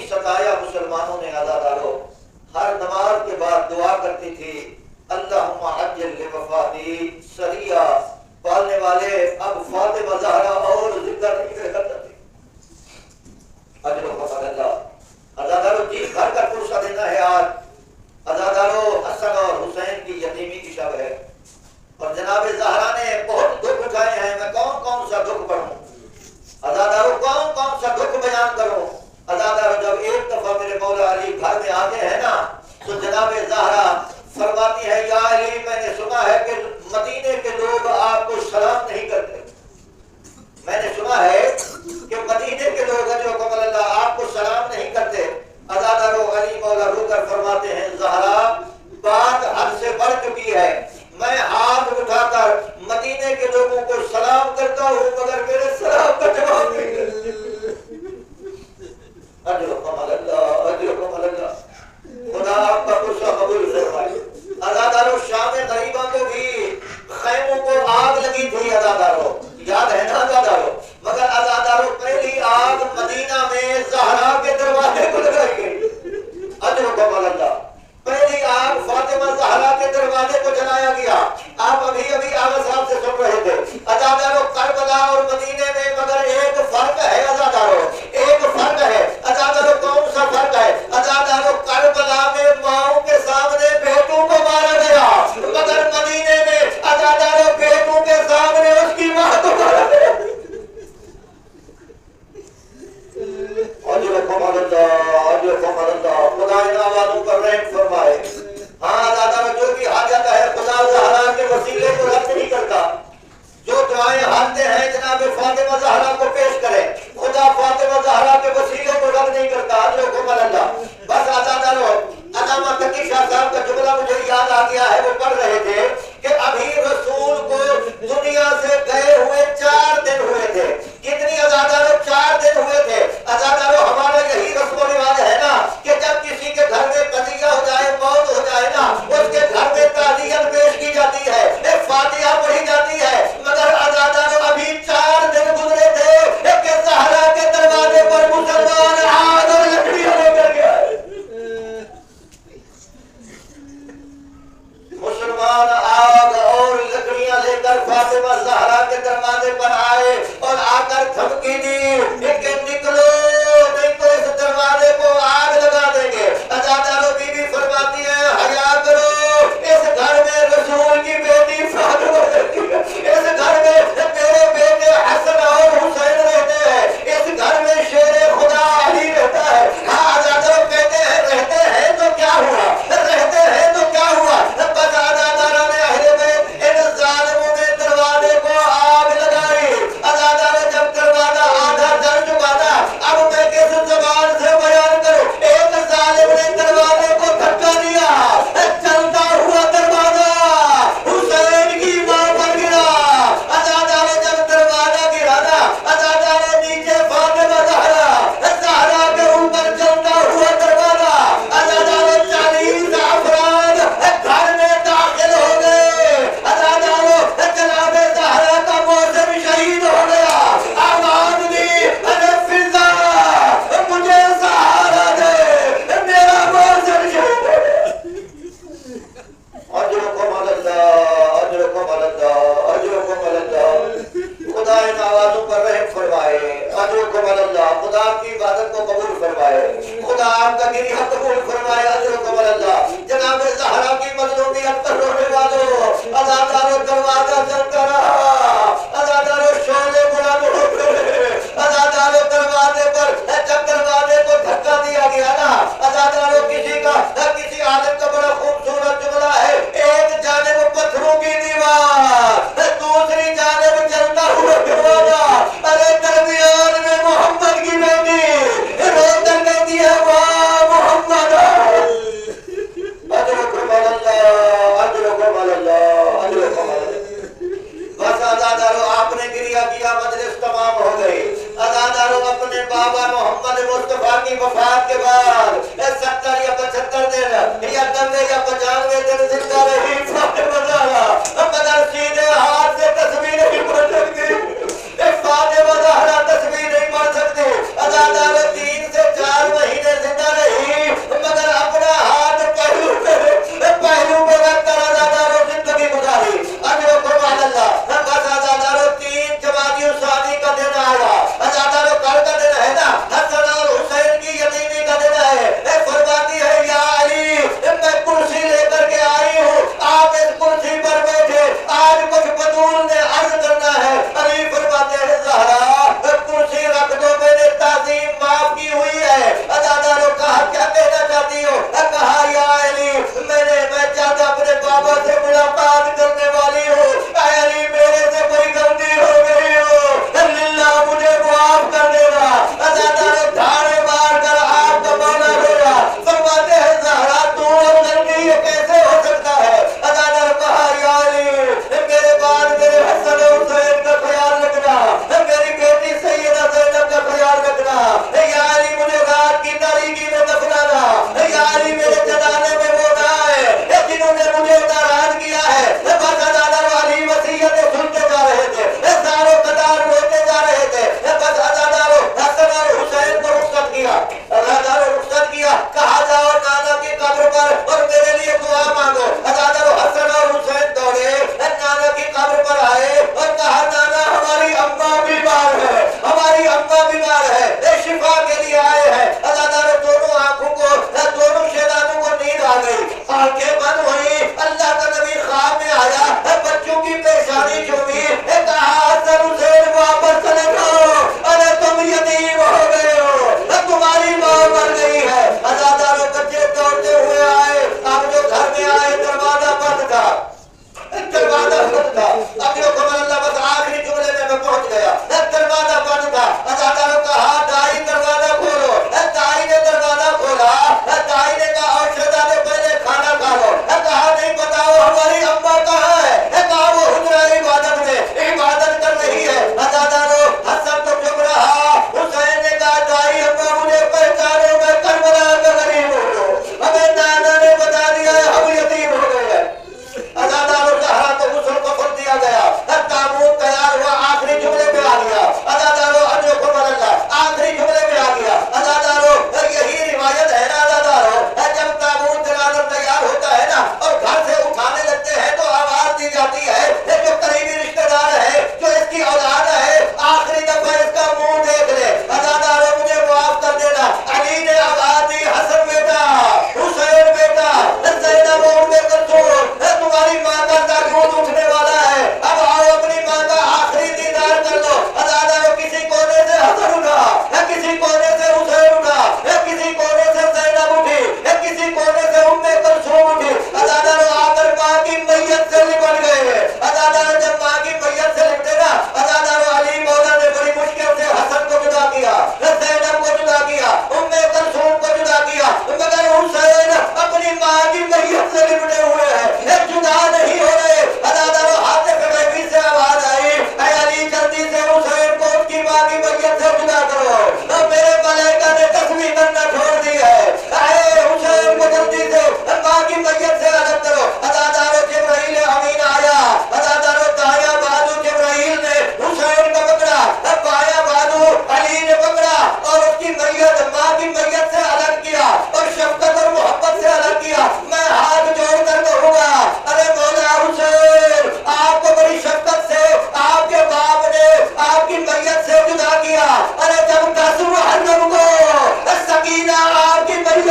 सताया मुसलमानों ने अज़ादारों। हर नमाज के बाद दुआ करती थी, अल्लाहुम्मा अज्जिल लिवफ़ाती सरिया। पालने वाले अब फातिमा ज़हरा और जिंदा नहीं कर सकती। अज़ादारों जी घर का पुरसा देना है आज। अज़ादारों हसन और हुसैन की यतीमी की शब है और जनाब ज़हरा ने बहुत दुख उठाए हैं। मैं कौन कौन सा दुख पढ़ूं अज़ादारों, कौन कौन सा दुख बयान करूं अज़ादारों। जब एक दफा मेरे मौला अली घर में आते हैं ना तो जनाब ज़हरा फरमाती है, या अली मैंने सुना है कि मदीने के लोग आपको सलाम नहीं करते। मैंने सुना है कि मदीने के लोग आपको सलाम नहीं करते। अज़ादारों अली मौला रोकर फरमाते हैं, ज़हरा बात हद से बढ़ चुकी है। मैं हाथ उठाकर मदीने के लोगों को सलाम करता हूँ मगर मेरे सलाम का जवाब नहीं देते। खुदा आपका गुस्सा कबूल फरमाए। अज़ादारों शाम गरीबा को भी खैमों को आग लगी थी अज़ादारों, याद है ना अज़ादारों। मगर अज़ादारों पहली आग मदीना में ज़हरा के दरवाजे को लगाई गई। अल्लाह पहली आग फातिमा ज़हरा के दरवाजे को जलाया गया। आप अभी अभी आगा साहब से सुन रहे थे अज़ादारों करबला और मदीने में, मगर एक फर्क है अज़ादारों, एक फर्क है अज़ादारों। कौन सा फर्क है अज़ादारों? करबला में माओं के सामने बेटों को मारा गया, मगर मदीने में अज़ादारों बेटों के सामने उसकी मां को मारा गया। खुदा इन आवाज़ों पर रहम फरमाए। हाँ अज़ादारों जो भी हाजत है खुदा ज़हरा के वसीले को रद्द नहीं करता। जो दुआएं हारते हैं जनाब फातिमा ज़हरा को पेश करें, खुदा फातिमा ज़हरा के वसीले को रद्द नहीं करता। बस अज़ादारों अल्लामा तकी शाह साहब का जुमला मुझे याद आ गया है, वो पढ़ रहे थे कि अभी रसूल को दुनिया से गए हुए 4 दिन हुए थे। कितनी अज़ादारों? 4 दिन हुए थे अज़ादारों। हमारा यही रस्म रिवाज है ना कि जब किसी के घर में कदिया हो जाए, मौत हो जाए ना, उसके घर में ताज़ियत पेश की जाती है, एक फातिहा पढ़ी जाती है। मगर अज़ादारों अभी 4 दिन गुजरे थे कि ज़हरा के दरवाजे पर मुसलमान आग और लकड़ियां लेकर गया। मुसलमान आग और लकड़ियां लेकर फातिमा ज़हरा के दरवाजे पर आए और आकर धमकी दी कि निकलो नहीं तो इस दरवाजे को आग लगा देंगे। अज़ादारों बीबी फरमाती है, हया करो, इस घर में रसूल की बेटी फातिमा रहती है, इस घर में मेरे बेटे हसन और हुसैन रहते हैं, इस घर में शेर खुदा अली रहता है। हाँ अज़ादारों कहते हैं रहते हैं तो क्या हुआ, रहते हैं तो क्या हुआ। बस अज़ादारों ने अहले बैत इन जालिमों ने दरवाजे को आग लगाई। अज़ादारों जब दरवाजा आधा जल चुका था, अब मैं किस ज़बान से बयान करूं। एक जालिम ने दरवाजे को धक्का दिया, चलता हुआ दरवाजा हुसैन की मां पर गिरा। अज़ादारों जब दरवाजा गिरा ना, अज़ादारों नीचे फातिमा ज़हरा, ज़हरा के ऊपर चलता हुआ दरवाजा। अज़ादारों 40 अफराद घर में दाखिल हो गए। अज़ादारों जनाब ज़हरा का मौसम शहीद हो गया। आवाज़ दी, अरे फिजा मुझे सहारा दे, मेरा मौसम शहीद हो गया। अजरकुम अल्लाह, अजरकुम अल्लाह, अजरकुम अल्लाह। खुदा इन आवाज़ों पर रहम फरमाए। अजरकुम अल्लाह, खुदा आपकी इबादत को कबूल फरमाए, खुदा आपका गिरिया कबूल फरमाए। अजरकुम अल्लाह। जनाब ज़हरा की मज़लूमियत पर रोने वालों, अज़ादारों दरवाजा चलता रहा, अज़ादारों शोले बुलंद होते रहे। अज़ादारों दरवाजे पर जब दरवाजे को धक्का दिया गया ना, अज़ादारों किसी आदम का बड़ा खूबसूरत जुमला है, एक जानिब पत्थरों की दीवार, दूसरी जानिब चलता हुआ दरवाजा, अरे दरमियान में मोहम्मद की बेटी रोकर कहती है, वाह मोहम्मद। अजरकुम अल्लाह, अजरकुम अल्लाह, अजरकुम अल्लाह। बस अज़ादारों आपने गिरिया किया, मजलिस तमाम हो गई। अज़ादारों अपने बाबा मोहम्मद मुस्तफा की वफात के बाद 70 या 75 दिन या 90 या 95 दिन जिंदा रही फातिमा ज़हरा, मगर सीधे हाथ से तस्वीर नहीं पढ़ सकती। फातिमा ज़हरा तस्वीर नहीं पढ़ सकती। अज़ादारों 3 से 4 महीने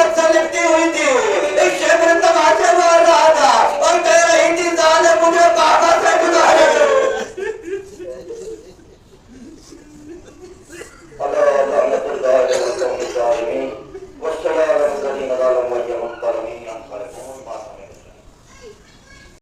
पत्थर लिपटी हुई थी, एक शहर